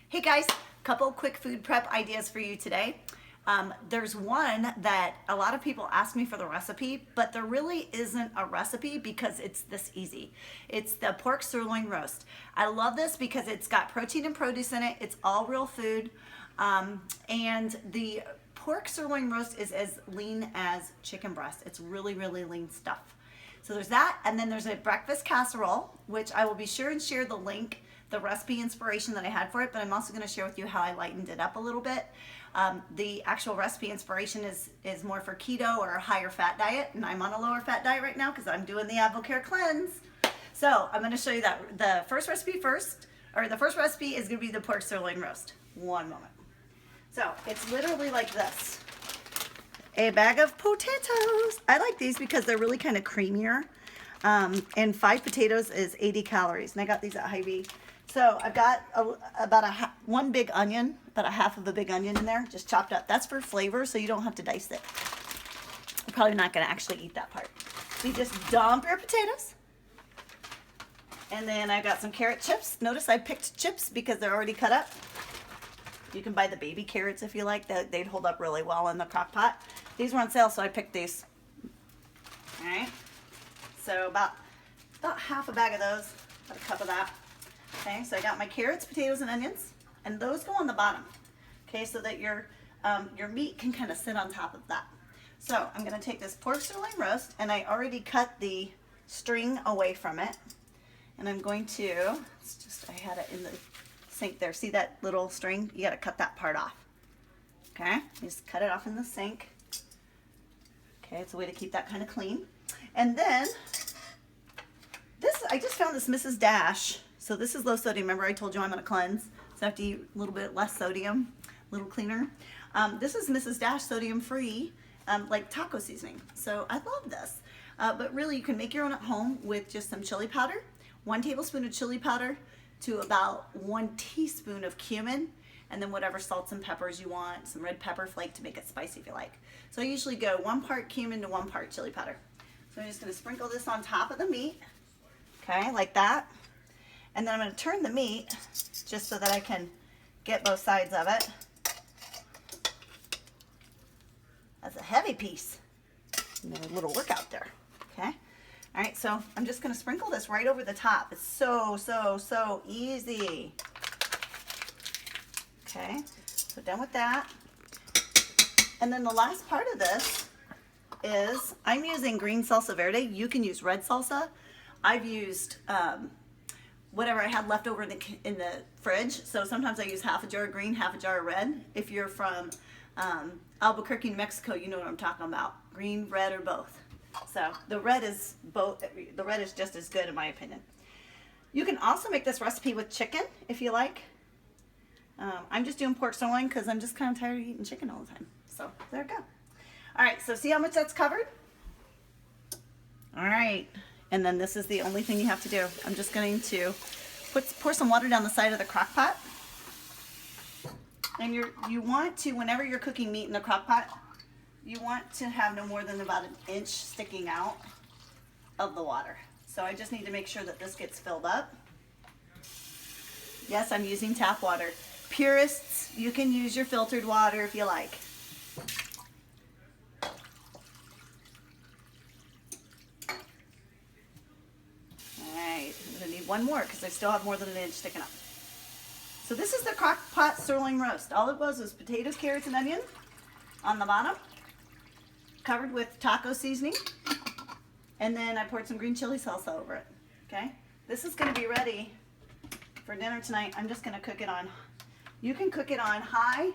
Hey guys, couple quick food prep ideas for you today. There's one that a lot of people ask me for the recipe, but there really isn't a recipe because it's this easy. It's the pork sirloin roast. I love this because it's got protein and produce in it. It's all real food. And the pork sirloin roast is as lean as chicken breast. It's really, really lean stuff. So there's that, and then there's a breakfast casserole, which I will be sure and share the link, the recipe inspiration that I had for it, but I'm also going to share with you how I lightened it up a little bit. The actual recipe inspiration is more for keto or a higher fat diet, and I'm on a lower fat diet right now because I'm doing the Advocare cleanse. So I'm going to show you that the first recipe is going to be the pork sirloin roast. One moment. So it's literally like this. A bag of potatoes. I like these because they're really kind of creamier. And 5 potatoes is 80 calories. And I got these at Hy-Vee. So I've got about one big onion, about a half of a big onion in there, just chopped up. That's for flavor, so you don't have to dice it. You're probably not going to actually eat that part. So you just dump your potatoes. And then I've got some carrot chips. Notice I picked chips because they're already cut up. You can buy the baby carrots if you like. They'd hold up really well in the crock pot. These were on sale, so I picked these. All right. So about half a bag of those, about a cup of that. Okay, so I got my carrots, potatoes, and onions, and those go on the bottom. Okay, so that your meat can kind of sit on top of that. So I'm going to take this pork sirloin roast, and I already cut the string away from it. And I'm going to, I had it in the sink there. See that little string? You got to cut that part off. Okay, just cut it off in the sink. Okay, it's a way to keep that kind of clean. And then I just found this Mrs. Dash. So this is low sodium. Remember I told you I'm on a cleanse, so I have to eat a little bit less sodium, a little cleaner. This is Mrs. Dash sodium free, like taco seasoning. So I love this. But really you can make your own at home with just some chili powder, 1 tablespoon of chili powder to about 1 teaspoon of cumin, and then whatever salts and peppers you want, some red pepper flake to make it spicy if you like. So I usually go 1 part cumin to 1 part chili powder. So I'm just going to sprinkle this on top of the meat, okay, like that. And then I'm going to turn the meat just so that I can get both sides of it. That's a heavy piece. A little workout there, okay. All right, so I'm just going to sprinkle this right over the top. It's so, so, so easy. Okay, so done with that. And then the last part of this is I'm using green salsa verde. You can use red salsa. I've used whatever I had left over in the fridge. So sometimes I use half a jar of green, half a jar of red. If you're from Albuquerque, New Mexico, you know what I'm talking about. Green, red, or both. So the red is both. The red is just as good in my opinion. You can also make this recipe with chicken if you like. I'm just doing pork sirloin because I'm just kind of tired of eating chicken all the time. So there we go. All right, so see how much that's covered? All right, and then this is the only thing you have to do. I'm just going to pour some water down the side of the crock pot. And you want to, whenever you're cooking meat in the crock pot, you want to have no more than about 1 inch sticking out of the water. So I just need to make sure that this gets filled up. Yes, I'm using tap water. Purists, you can use your filtered water if you like. Alright, I'm going to need one more because I still have more than 1 inch sticking up. So this is the crock pot sirloin roast. All it was potatoes, carrots, and onion on the bottom, covered with taco seasoning, and then I poured some green chili salsa over it. Okay, this is going to be ready for dinner tonight. I'm just going to cook it on. You can cook it on high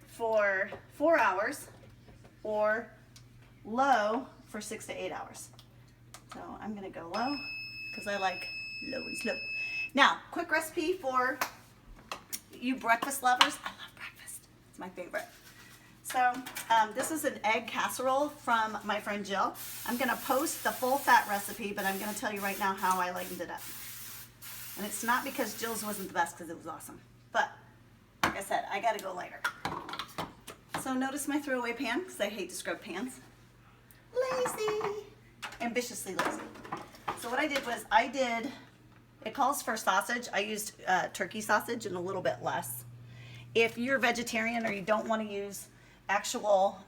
for 4 hours or low for 6 to 8 hours. So I'm going to go low because I like low and slow. Now, quick recipe for you breakfast lovers. I love breakfast. It's my favorite. So this is an egg casserole from my friend Jill. I'm going to post the full fat recipe, but I'm going to tell you right now how I lightened it up. And it's not because Jill's wasn't the best because it was awesome. But like I said, I got to go lighter. So notice my throwaway pan because I hate to scrub pans. Lazy. Ambitiously lazy. So what I did was I did It calls for sausage. I used turkey sausage and a little bit less. If you're vegetarian or you don't want to use actual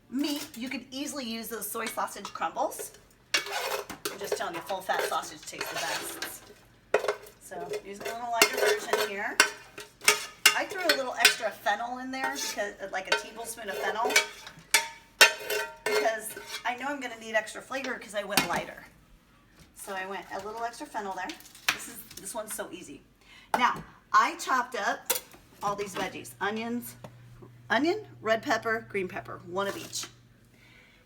meat, you could easily use those soy sausage crumbles. I'm just telling you, full fat sausage tastes the best. So using a little lighter version here. I threw a little extra fennel in there, because like a tablespoon of fennel, because I know I'm going to need extra flavor because I went lighter. So I went a little extra fennel there. This one's so easy. Now, I chopped up all these veggies. Onion, red pepper, green pepper, one of each.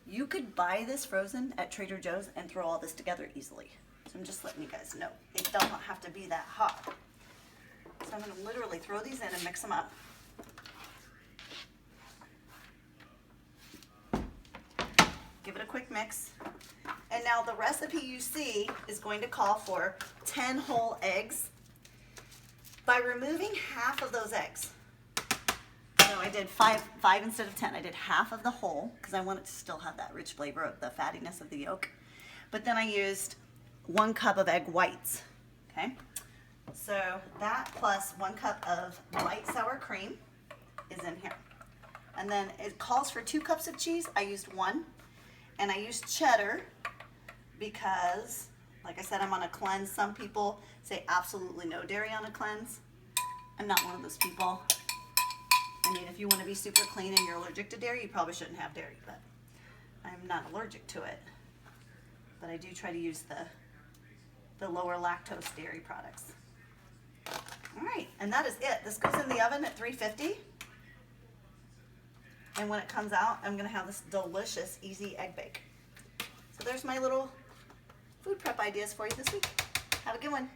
You could buy this frozen at Trader Joe's and throw all this together easily. So I'm just letting you guys know. It don't have to be that hot. So I'm going to literally throw these in and mix them up. Give it a quick mix. And now the recipe you see is going to call for 10 whole eggs. By removing half of those eggs, so I did five instead of 10. I did half of the whole because I want it to still have that rich flavor of the fattiness of the yolk. But then I used 1 cup of egg whites, okay? So that plus 1 cup of light sour cream is in here. And then it calls for 2 cups of cheese. I used 1. And I used cheddar because, like I said, I'm on a cleanse. Some people say absolutely no dairy on a cleanse. I'm not one of those people. I mean, if you want to be super clean and you're allergic to dairy, you probably shouldn't have dairy, but I'm not allergic to it. But I do try to use the lower lactose dairy products. All right, and that is it. This goes in the oven at 350. And when it comes out, I'm going to have this delicious, easy egg bake. So there's my little food prep ideas for you this week. Have a good one.